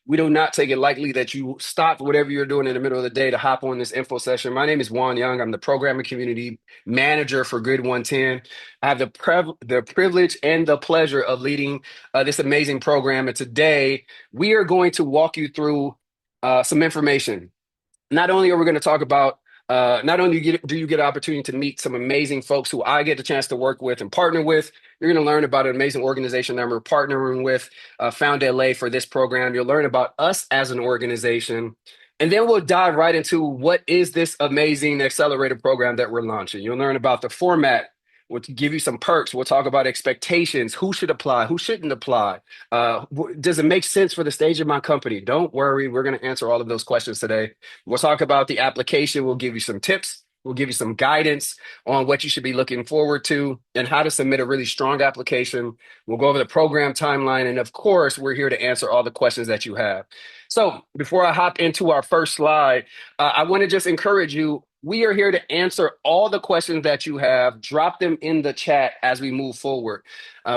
We do not take it lightly that you stopped whatever you're doing in the middle of the day to hop on this info session. My name is Juan Young. I'm the program and community manager for Grid110. I have the privilege and the pleasure of leading this amazing program. And today we are going to walk you through some information. Not only are we going to talk about not only do you get an opportunity to meet some amazing folks who I get the chance to work with and partner with, you're going to learn about an amazing organization that we're partnering with, Found LA, for this program. You'll learn about us as an organization. And then we'll dive right into what is this amazing accelerator program that we're launching. You'll learn about the format. We'll give you some perks. We'll talk about expectations, who should apply, who shouldn't apply. Does it make sense for the stage of my company? Don't worry, we're going to answer all of those questions today. We'll talk about the application. We'll give you some tips. We'll give you some guidance on what you should be looking forward to and how to submit a really strong application. We'll go over the program timeline. And of course, we're here to answer all the questions that you have. So before I hop into our first slide, I want to just encourage you. We are here to answer all the questions that you have. Drop them in the chat as we move forward.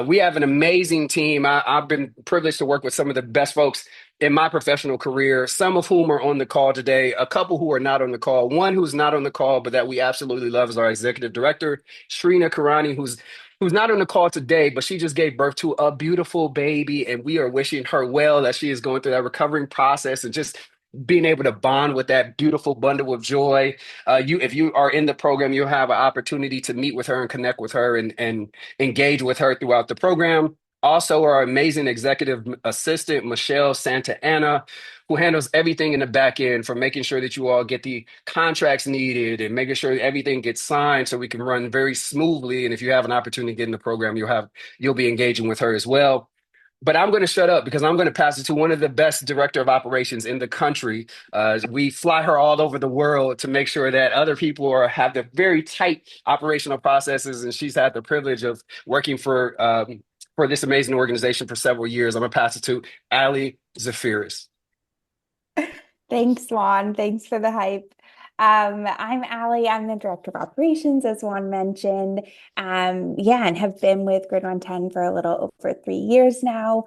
We have an amazing team. I've been privileged to work with some of the best folks in my professional career, some of whom are on the call today, a couple who are not on the call. One who's not on the call, but that we absolutely love, is our executive director, Shrina Karani, who's not on the call today, but she just gave birth to a beautiful baby, and we are wishing her well as she is going through that recovering process and just being able to bond with that beautiful bundle of joy. If you are in the program, you'll have an opportunity to meet with her and connect with her and engage with her throughout the program. Also, our amazing executive assistant, Michelle Santa Anna, who handles everything in the back end, from making sure that you all get the contracts needed and making sure everything gets signed so we can run very smoothly. And if you have an opportunity to get in the program, you'll be engaging with her as well. But I'm going to shut up because I'm going to pass it to one of the best director of operations in the country. We fly her all over the world to make sure that other people have the very tight operational processes, and she's had the privilege of working for this amazing organization for several years. I'm going to pass it to Ali Zafiris. Thanks, Juan. Thanks for the hype. I'm Allie. I'm the Director of Operations, as Juan mentioned. Yeah, and have been with Grid110 for a little over 3 years now.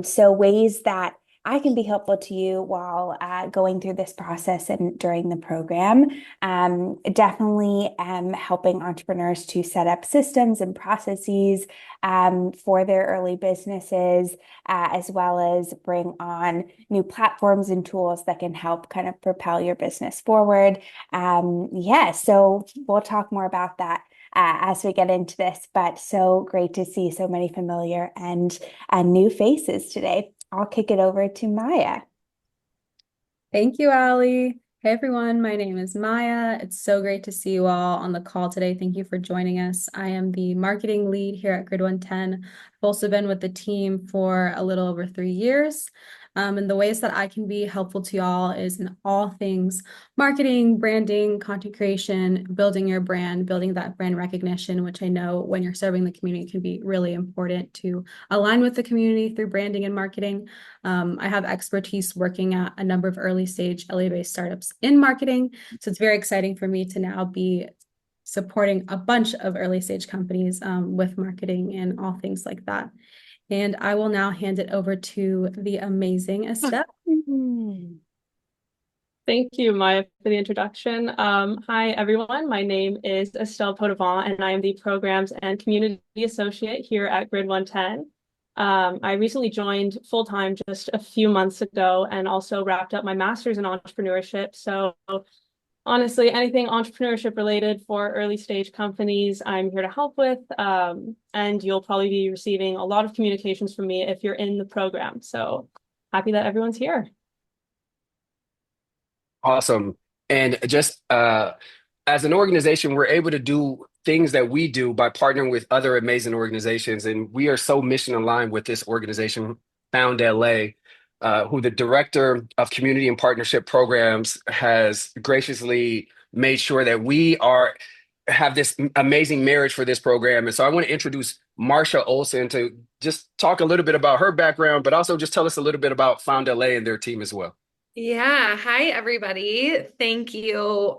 So ways that I can be helpful to you while going through this process and during the program. Definitely helping entrepreneurs to set up systems and processes for their early businesses, as well as bring on new platforms and tools that can help kind of propel your business forward. Yeah, so we'll talk more about that as we get into this, but so great to see so many familiar and new faces today. I'll kick it over to Maya. Thank you, Allie. Hey everyone, my name is Maya. It's so great to see you all on the call today. Thank you for joining us. I am the marketing lead here at Grid110. I've also been with the team for a little over 3 years. And the ways that I can be helpful to y'all is in all things marketing, branding, content creation, building your brand, building that brand recognition, which I know when you're serving the community can be really important to align with the community through branding and marketing. I have expertise working at a number of early stage LA-based startups in marketing. So it's very exciting for me to now be supporting a bunch of early stage companies with marketing and all things like that. And I will now hand it over to the amazing Estelle. Thank you, Maya, for the introduction. Hi, everyone. My name is Estelle Potovant, and I am the Programs and Community Associate here at Grid110. I recently joined full-time just a few months ago and also wrapped up my master's in entrepreneurship. So honestly, anything entrepreneurship related for early stage companies, I'm here to help with. And you'll probably be receiving a lot of communications from me if you're in the program. So happy that everyone's here. Awesome. And just as an organization, we're able to do things that we do by partnering with other amazing organizations. And we are so mission aligned with this organization, Found LA, who the director of community and partnership programs has graciously made sure that have this amazing marriage for this program. And so I want to introduce Marsha Olson to just talk a little bit about her background, but also just tell us a little bit about Found LA and their team as well. Yeah. Hi, everybody. Thank you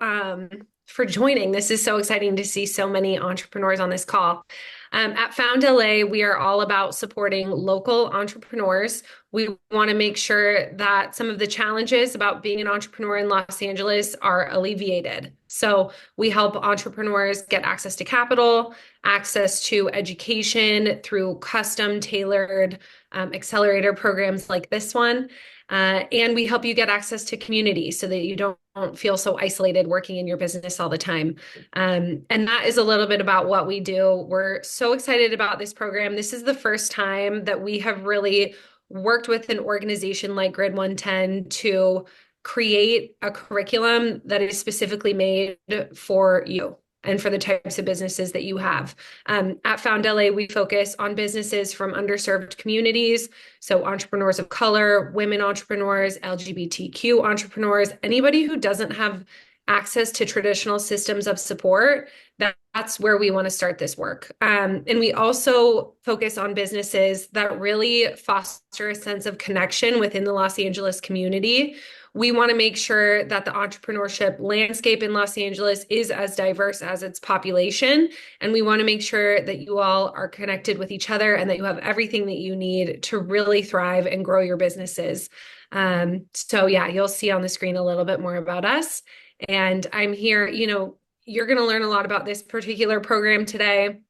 for joining. This is so exciting to see so many entrepreneurs on this call. At Found LA, we are all about supporting local entrepreneurs We want to make sure that some of the challenges about being an entrepreneur in Los Angeles are alleviated. So we help entrepreneurs get access to capital, access to education through custom tailored accelerator programs like this one. And we help you get access to community so that you don't feel so isolated working in your business all the time. And that is a little bit about what we do. We're so excited about this program. This is the first time that we have really worked with an organization like Grid110 to create a curriculum that is specifically made for you and for the types of businesses that you have. At Found LA, we focus on businesses from underserved communities, so entrepreneurs of color, women entrepreneurs, LGBTQ entrepreneurs, anybody who doesn't have access to traditional systems of support. That's where we want to start this work. And we also focus on businesses that really foster a sense of connection within the Los Angeles community. We want to make sure that the entrepreneurship landscape in Los Angeles is as diverse as its population. And we want to make sure that you all are connected with each other and that you have everything that you need to really thrive and grow your businesses. So yeah, you'll see on the screen a little bit more about us. And I'm here, you're going to learn a lot about this particular program today.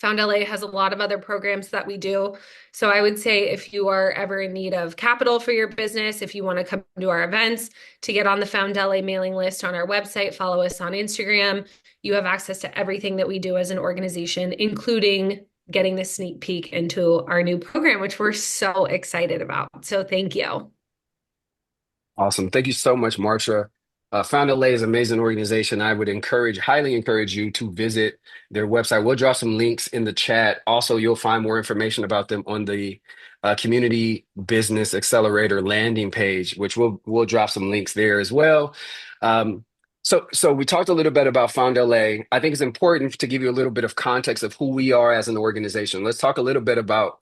Found LA has a lot of other programs that we do. So I would say if you are ever in need of capital for your business, if you want to come to our events, to get on the Found LA mailing list on our website, follow us on Instagram, you have access to everything that we do as an organization, including getting the sneak peek into our new program, which we're so excited about. So thank you. Awesome. Thank you so much, Marsha. Found LA is an amazing organization. I would highly encourage you to visit their website. We'll drop some links in the chat. Also, you'll find more information about them on the Community Business Accelerator landing page, which we'll drop some links there as well. So we talked a little bit about Found LA. I think it's important to give you a little bit of context of who we are as an organization. Let's talk a little bit about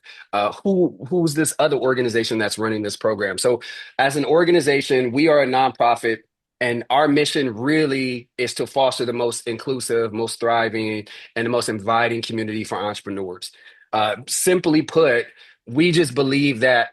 who's this other organization that's running this program. So as an organization, we are a nonprofit, and our mission really is to foster the most inclusive, most thriving, and the most inviting community for entrepreneurs. Simply put, we just believe that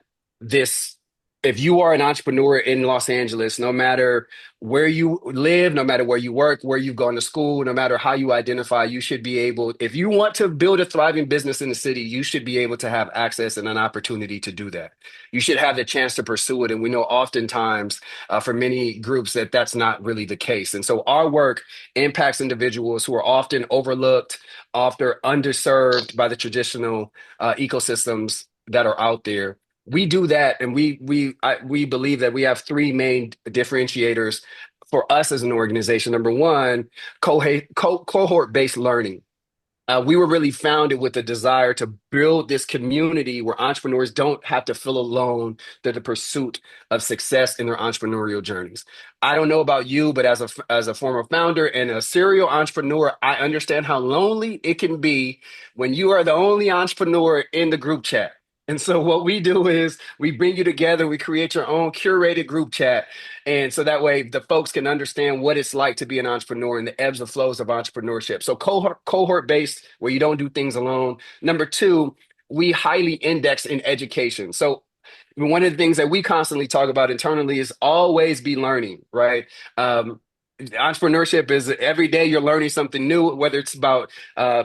if you are an entrepreneur in Los Angeles, no matter where you live, no matter where you work, where you've gone to school, no matter how you identify, you should be able, if you want to build a thriving business in the city, you should be able to have access and an opportunity to do that. You should have the chance to pursue it. And we know oftentimes for many groups that that's not really the case. And so our work impacts individuals who are often overlooked, often underserved by the traditional ecosystems that are out there. We do that, and we believe that we have three main differentiators for us as an organization. Number one, cohort-based learning. We were really founded with a desire to build this community where entrepreneurs don't have to feel alone to the pursuit of success in their entrepreneurial journeys. I don't know about you, but as a former founder and a serial entrepreneur, I understand how lonely it can be when you are the only entrepreneur in the group chat. And so what we do is we bring you together, we create your own curated group chat. And so that way the folks can understand what it's like to be an entrepreneur and the ebbs and flows of entrepreneurship. So cohort based, where you don't do things alone. Number two, we highly index in education. So one of the things that we constantly talk about internally is always be learning, right? Entrepreneurship is every day you're learning something new, whether it's about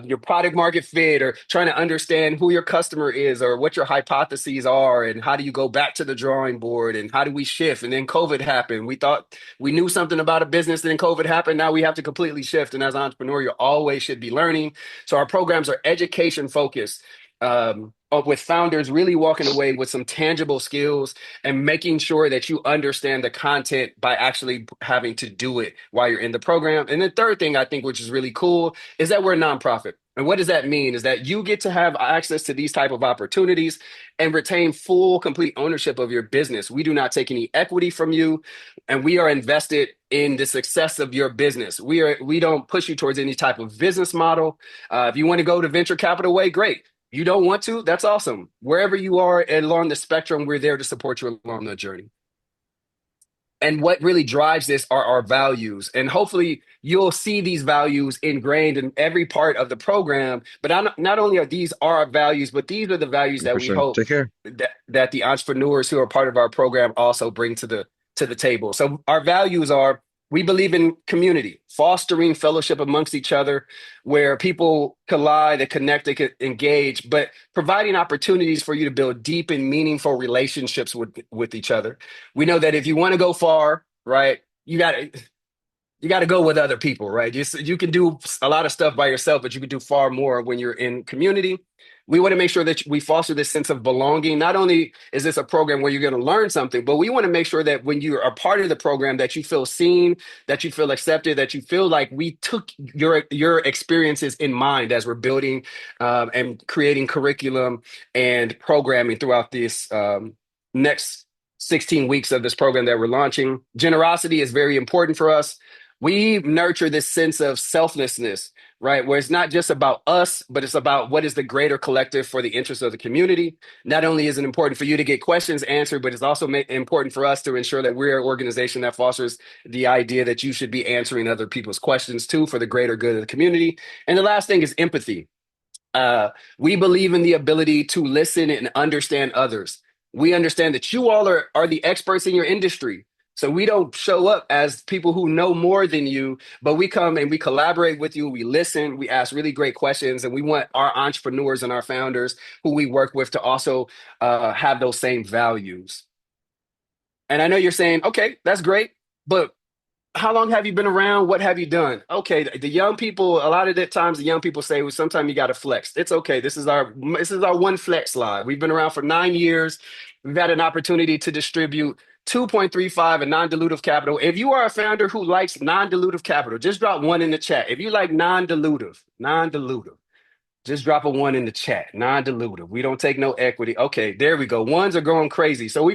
your product market fit or trying to understand who your customer is or what your hypotheses are and how do you go back to the drawing board and how do we shift. And then COVID happened. We thought we knew something about a business, then COVID happened. Now we have to completely shift. And as an entrepreneur, you always should be learning. So our programs are education focused. With founders really walking away with some tangible skills and making sure that you understand the content by actually having to do it while you're in the program. And the third thing I think, which is really cool, is that we're a nonprofit. And what does that mean? Is that you get to have access to these type of opportunities and retain full, complete ownership of your business. We do not take any equity from you, and we are invested in the success of your business. We don't push you towards any type of business model. If you want to go the venture capital way, great. You don't want to? That's awesome. Wherever you are along the spectrum, we're there to support you along the journey. And what really drives this are our values. And hopefully you'll see these values ingrained in every part of the program. But not only are these our values, but these are the values that For we sure. hope Take care. that the entrepreneurs who are part of our program also bring to the table. So our values are, we believe in community, fostering fellowship amongst each other, where people collide, they connect, they can engage, but providing opportunities for you to build deep and meaningful relationships with each other. We know that if you want to go far, right, you got to go with other people, right? You can do a lot of stuff by yourself, but you can do far more when you're in community. We want to make sure that we foster this sense of belonging. Not only is this a program where you're going to learn something, but we want to make sure that when you are part of the program, that you feel seen, that you feel accepted, that you feel like we took your experiences in mind as we're building and creating curriculum and programming throughout this next 16 weeks of this program that we're launching. Generosity is very important for us. We nurture this sense of selflessness, right? Where it's not just about us, but it's about what is the greater collective for the interest of the community. Not only is it important for you to get questions answered, but it's also important for us to ensure that we're an organization that fosters the idea that you should be answering other people's questions too for the greater good of the community. And the last thing is empathy. We believe in the ability to listen and understand others. We understand that you all are the experts in your industry. So we don't show up as people who know more than you, but we come and we collaborate with you. We listen, we ask really great questions, and we want our entrepreneurs and our founders who we work with to also have those same values. And I know you're saying, okay, that's great, but how long have you been around? What have you done? Okay, the young people, a lot of the times the young people say, well, sometimes you got to flex. It's okay. This is our one flex slide. We've been around for 9 years. We've had an opportunity to distribute 2.35 in non-dilutive capital. If you are a founder who likes non-dilutive capital, just drop one in the chat. If you like non-dilutive, just drop a one in the chat. Non-dilutive. We don't take no equity. Okay, there we go. Ones are going crazy. So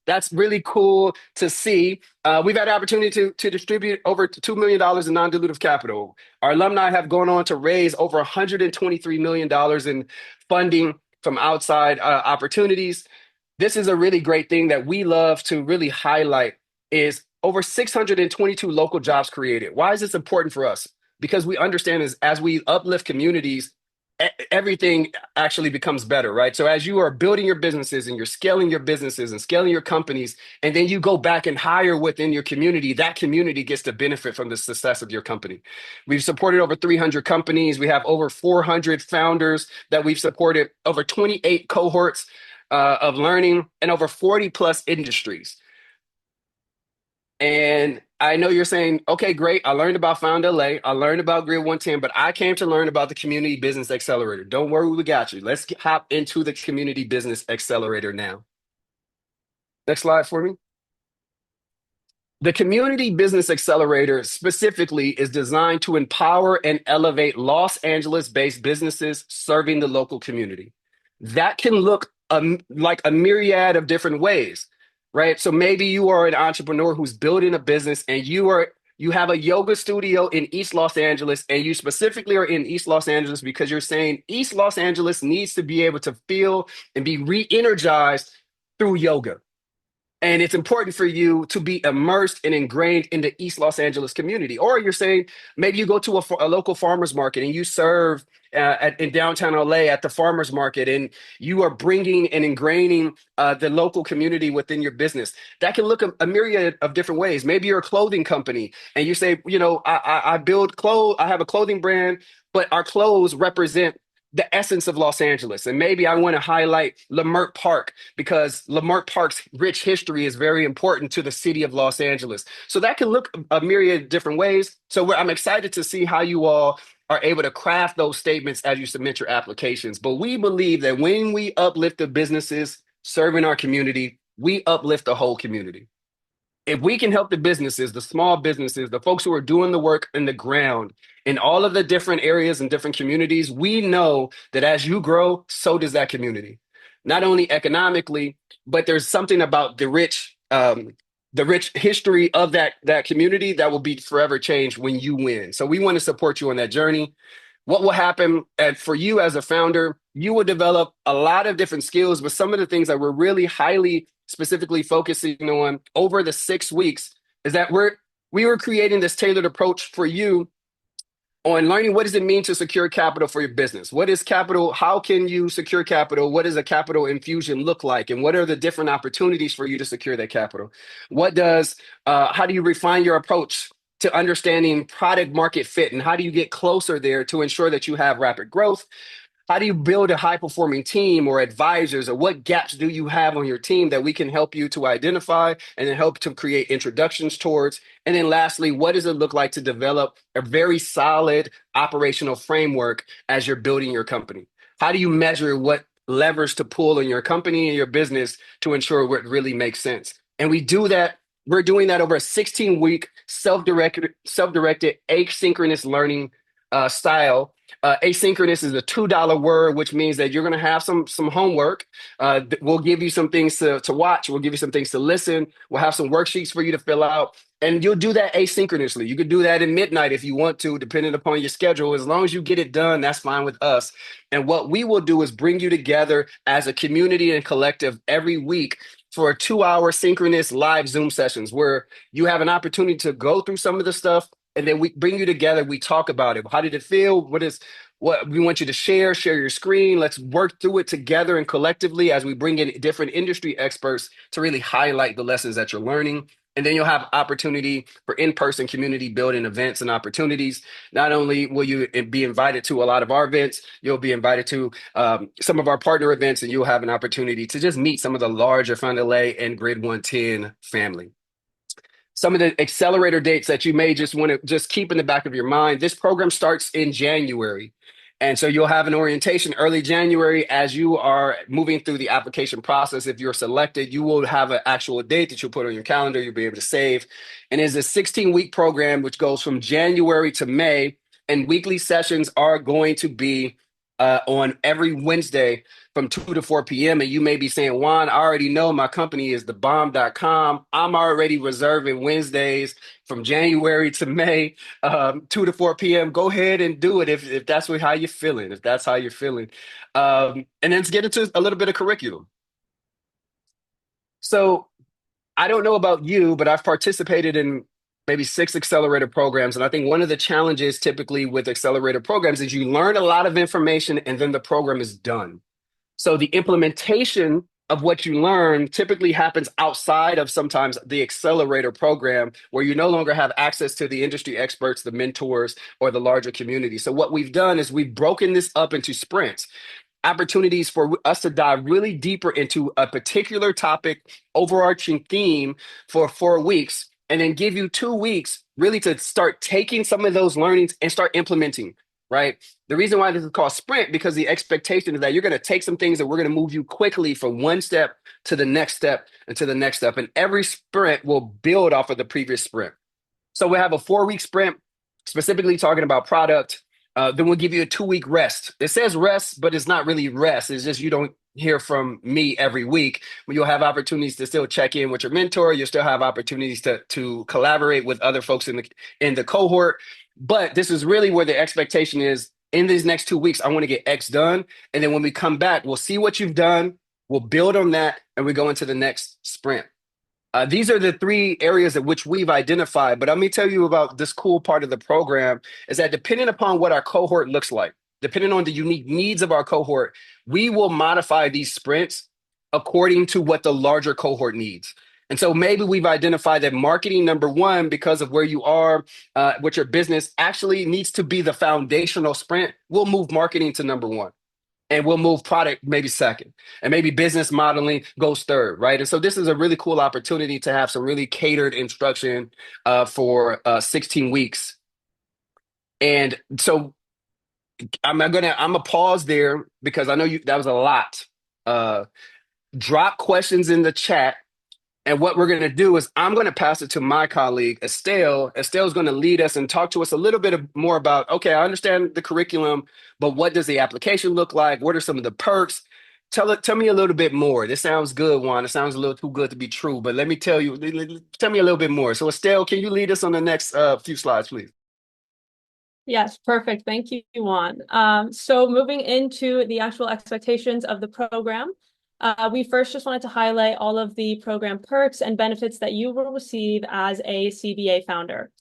that's really cool to see. We've had an opportunity to distribute over $2 million in non-dilutive capital. Our alumni have gone on to raise over $123 million in funding from outside opportunities. This is a really great thing that we love to really highlight is over 622 local jobs created. Why is this important for us? Because we understand as we uplift communities, everything actually becomes better, right? So as you are building your businesses and you're scaling your businesses and scaling your companies, and then you go back and hire within your community, that community gets to benefit from the success of your company. We've supported over 300 companies. We have over 400 founders that we've supported, over 28 cohorts of learning, and over 40 plus industries. And I know you're saying, okay, great. I learned about Found LA. I learned about Grid110, but I came to learn about the Community Business Accelerator. Don't worry, we got you. Let's hop into the Community Business Accelerator now. Next slide for me. The Community Business Accelerator specifically is designed to empower and elevate Los Angeles-based businesses serving the local community. That can look like a myriad of different ways, right? So maybe you are an entrepreneur who's building a business and you have a yoga studio in East Los Angeles, and you specifically are in East Los Angeles because you're saying East Los Angeles needs to be able to feel and be re-energized through yoga. And it's important for you to be immersed and ingrained in the East Los Angeles community. Or you're saying maybe you go to a local farmer's market and you serve in downtown LA at the farmer's market, and you are bringing and ingraining the local community within your business. That can look a myriad of different ways. Maybe you're a clothing company and you say, I build clothes, I have a clothing brand, but our clothes represent the essence of Los Angeles. And maybe I want to highlight Leimert Park because Leimert Park's rich history is very important to the city of Los Angeles. So that can look a myriad of different ways. So I'm excited to see how you all are able to craft those statements as you submit your applications. But we believe that when we uplift the businesses serving our community, we uplift the whole community. If we can help the businesses, the small businesses, the folks who are doing the work in the ground in all of the different areas and different communities, we know that as you grow, so does that community. Not only economically, but there's something about the rich history of that community that will be forever changed when you win. So we want to support you on that journey. What will happen for you as a founder, you will develop a lot of different skills, but some of the things that we're really highly specifically focusing on over the 6 weeks, is that we were creating this tailored approach for you on learning what does it mean to secure capital for your business. What is capital? How can you secure capital? What does a capital infusion look like? And what are the different opportunities for you to secure that capital? How do you refine your approach to understanding product market fit? And how do you get closer there to ensure that you have rapid growth? How do you build a high performing team or advisors, or what gaps do you have on your team that we can help you to identify and then help to create introductions towards? And then lastly, what does it look like to develop a very solid operational framework as you're building your company? How do you measure what levers to pull in your company and your business to ensure what really makes sense? And we're doing that over a 16-week self-directed asynchronous learning style. Asynchronous is a $2 word, which means that you're going to have some homework. We'll give you some things to watch. We'll give you some things to listen. We'll have some worksheets for you to fill out. And you'll do that asynchronously. You could do that at midnight if you want to, depending upon your schedule. As long as you get it done, that's fine with us. And what we will do is bring you together as a community and collective every week for 2-hour synchronous live Zoom sessions where you have an opportunity to go through some of the stuff, and then we bring you together. We talk about it. How did it feel? What we want you to share your screen. Let's work through it together and collectively as we bring in different industry experts to really highlight the lessons that you're learning. And then you'll have opportunity for in-person community building events and opportunities. Not only will you be invited to a lot of our events, you'll be invited to some of our partner events, and you'll have an opportunity to just meet some of the larger Fund LA and Grid 110 family. Some of the accelerator dates that you may just want to just keep in the back of your mind. This program starts in January. And so you'll have an orientation early January as you are moving through the application process. If you're selected, you will have an actual date that you'll put on your calendar. You'll be able to save. And it's a 16-week program, which goes from January to May. And weekly sessions are going to be on every Wednesday from 2 to 4 p.m. And you may be saying, Juan, I already know my company is thebomb.com. I'm already reserving Wednesdays from January to May, 2 to 4 p.m. Go ahead and do it if that's how you're feeling, if that's how you're feeling. And then let's get into a little bit of curriculum. So I don't know about you, but I've participated in maybe 6 accelerator programs. And I think one of the challenges typically with accelerator programs is you learn a lot of information and then the program is done. So the implementation of what you learn typically happens outside of sometimes the accelerator program, where you no longer have access to the industry experts, the mentors, or the larger community. So what we've done is we've broken this up into sprints, opportunities for us to dive really deeper into a particular topic, overarching theme for 4 weeks, and then give you 2 weeks really to start taking some of those learnings and start implementing, right? The reason why this is called sprint, because the expectation is that you're going to take some things that we're going to move you quickly from one step to the next step and to the next step. And every sprint will build off of the previous sprint. So we have a 4-week sprint specifically talking about product. Then we'll give you a 2-week rest. It says rest, but it's not really rest. It's just you don't hear from me every week. But you'll have opportunities to still check in with your mentor. You'll still have opportunities to collaborate with other folks in the cohort. But this is really where the expectation is. In these next 2 weeks, I want to get X done. And then when we come back, we'll see what you've done. We'll build on that, and we go into the next sprint. These are the 3 areas at which we've identified. But let me tell you about this cool part of the program is that depending upon what our cohort looks like, depending on the unique needs of our cohort, we will modify these sprints according to what the larger cohort needs. And so maybe we've identified that marketing number 1, because of where you are with your business, actually needs to be the foundational sprint. We'll move marketing to number 1. And we'll move product maybe second, and maybe business modeling goes third, right? And so this is a really cool opportunity to have some really catered instruction for 16 weeks. And so I'm gonna pause there because I know that was a lot. Drop questions in the chat. And what we're going to do is I'm going to pass it to my colleague, Estelle. Estelle's going to lead us and talk to us a little bit more about, okay, I understand the curriculum, but what does the application look like? What are some of the perks? Tell me a little bit more. This sounds good, Juan. It sounds a little too good to be true, but let me tell me a little bit more. So Estelle, can you lead us on the next few slides, please? Yes, perfect. Thank you, Juan. So moving into the actual expectations of the program. We first just wanted to highlight all of the program perks and benefits that you will receive as a CBA founder.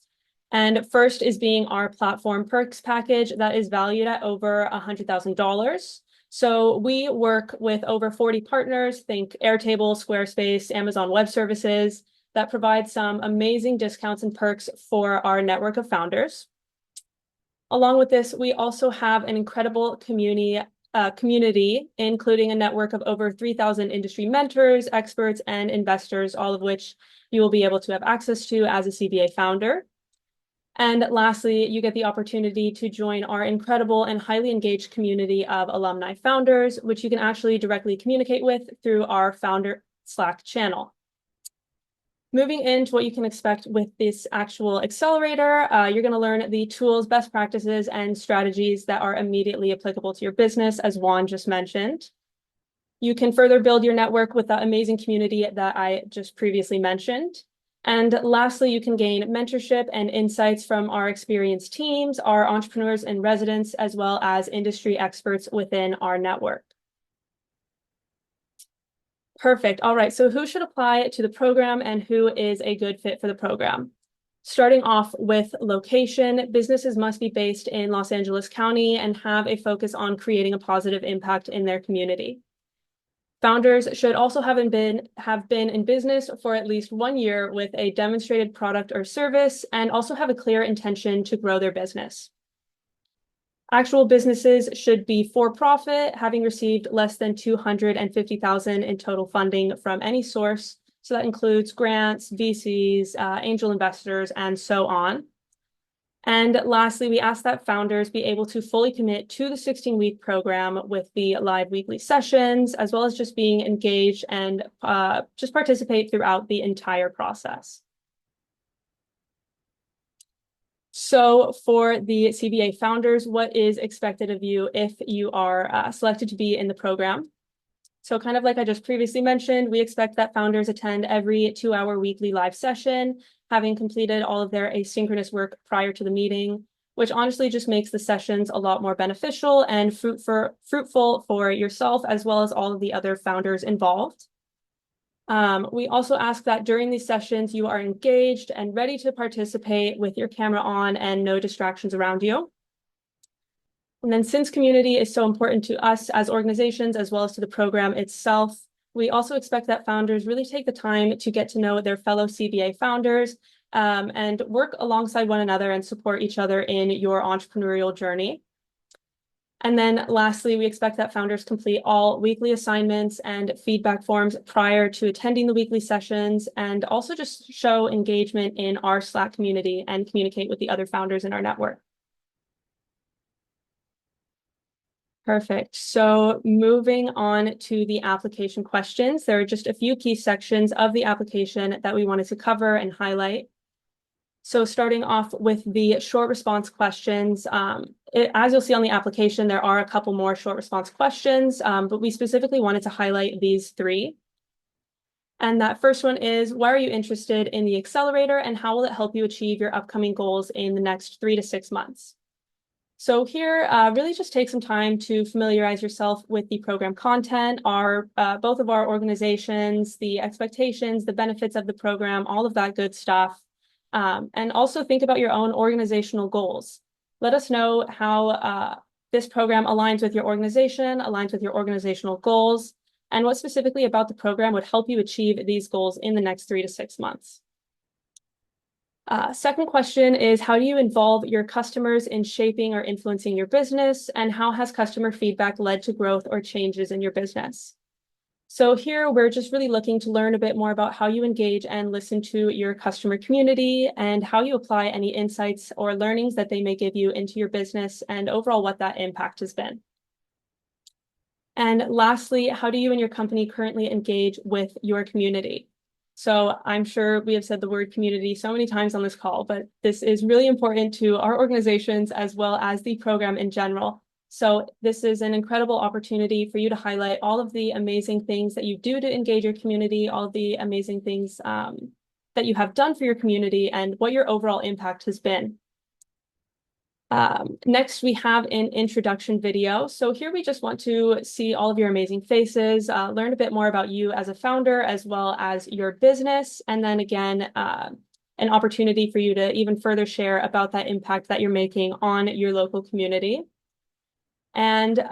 And first is being our platform perks package that is valued at over $100,000. So we work with over 40 partners, think Airtable, Squarespace, Amazon Web Services, that provide some amazing discounts and perks for our network of founders. Along with this, we also have an incredible community, including a network of over 3,000 industry mentors, experts, and investors, all of which you will be able to have access to as a CBA founder. And lastly, you get the opportunity to join our incredible and highly engaged community of alumni founders, which you can actually directly communicate with through our founder Slack channel. Moving into what you can expect with this actual accelerator, you're going to learn the tools, best practices, and strategies that are immediately applicable to your business, as Juan just mentioned. You can further build your network with the amazing community that I just previously mentioned. And lastly, you can gain mentorship and insights from our experienced teams, our entrepreneurs in residence, as well as industry experts within our network. Perfect. All right. So who should apply to the program and who is a good fit for the program? Starting off with location, businesses must be based in Los Angeles County and have a focus on creating a positive impact in their community. Founders should also have been in business for at least 1 year with a demonstrated product or service and also have a clear intention to grow their business. Actual businesses should be for-profit, having received less than $250,000 in total funding from any source. So that includes grants, VCs, angel investors, and so on. And lastly, we ask that founders be able to fully commit to the 16-week program with the live weekly sessions, as well as just being engaged and just participate throughout the entire process. So for the CBA founders, what is expected of you if you are selected to be in the program? So kind of like I just previously mentioned, we expect that founders attend every 2-hour weekly live session, having completed all of their asynchronous work prior to the meeting, which honestly just makes the sessions a lot more beneficial and fruitful for yourself, as well as all of the other founders involved. We also ask that during these sessions, you are engaged and ready to participate with your camera on and no distractions around you. And then since community is so important to us as organizations, as well as to the program itself, we also expect that founders really take the time to get to know their fellow CBA founders and work alongside one another and support each other in your entrepreneurial journey. And then lastly, we expect that founders complete all weekly assignments and feedback forms prior to attending the weekly sessions, and also just show engagement in our Slack community and communicate with the other founders in our network. Perfect. So moving on to the application questions, there are just a few key sections of the application that we wanted to cover and highlight. So starting off with the short response questions, as you'll see on the application, there are a couple more short response questions, but we specifically wanted to highlight these 3. And that first one is, why are you interested in the accelerator and how will it help you achieve your upcoming goals in the next 3 to 6 months? So here, really just take some time to familiarize yourself with the program content, both of our organizations, the expectations, the benefits of the program, all of that good stuff. And also think about your own organizational goals. Let us know how this program aligns with your organization, aligns with your organizational goals, and what specifically about the program would help you achieve these goals in the next 3 to 6 months. Second question is, how do you involve your customers in shaping or influencing your business, and how has customer feedback led to growth or changes in your business? So here we're just really looking to learn a bit more about how you engage and listen to your customer community and how you apply any insights or learnings that they may give you into your business and overall what that impact has been. And lastly, how do you and your company currently engage with your community? So I'm sure we have said the word community so many times on this call, but this is really important to our organizations as well as the program in general. So this is an incredible opportunity for you to highlight all of the amazing things that you do to engage your community, all of the amazing things that you have done for your community and what your overall impact has been. Next, we have an introduction video. So here we just want to see all of your amazing faces, learn a bit more about you as a founder, as well as your business. And then again, an opportunity for you to even further share about that impact that you're making on your local community. And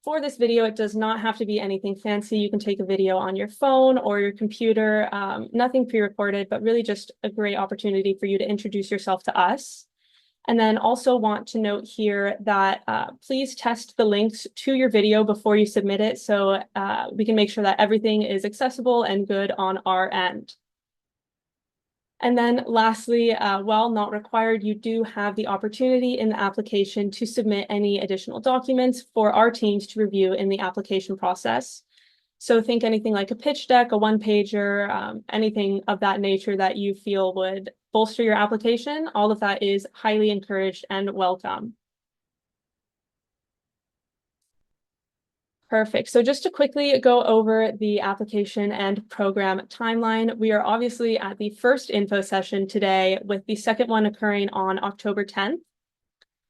for this video, it does not have to be anything fancy. You can take a video on your phone or your computer, nothing pre-recorded, but really just a great opportunity for you to introduce yourself to us. And then also want to note here that please test the links to your video before you submit it so we can make sure that everything is accessible and good on our end. And then lastly, while not required, you do have the opportunity in the application to submit any additional documents for our teams to review in the application process. So think anything like a pitch deck, a one-pager, anything of that nature that you feel would bolster your application. All of that is highly encouraged and welcome. Perfect. So just to quickly go over the application and program timeline, we are obviously at the first info session today, with the second one occurring on October 10th.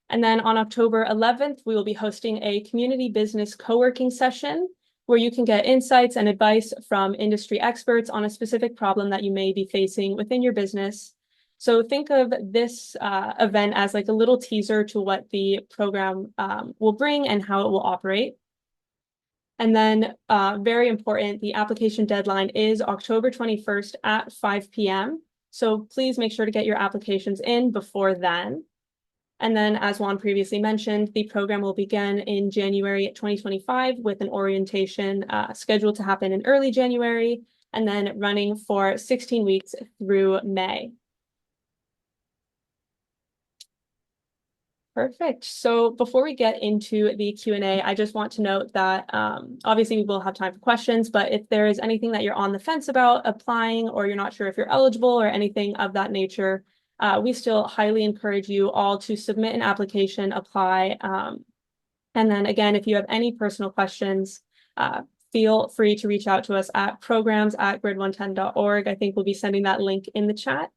And then on October 11th, we will be hosting a community business co-working session where you can get insights and advice from industry experts on a specific problem that you may be facing within your business. So think of this event as like a little teaser to what the program will bring and how it will operate. And then very important, the application deadline is October 21st at 5 p.m. So please make sure to get your applications in before then. And then, as Juan previously mentioned, the program will begin in January 2025 with an orientation scheduled to happen in early January and then running for 16 weeks through May. Perfect. So before we get into the Q&A, I just want to note that obviously we will have time for questions, but if there is anything that you're on the fence about applying or you're not sure if you're eligible or anything of that nature, we still highly encourage you all to submit an application, apply. And then again, if you have any personal questions, feel free to reach out to us at programs@grid110.org. I think we'll be sending that link in the chat.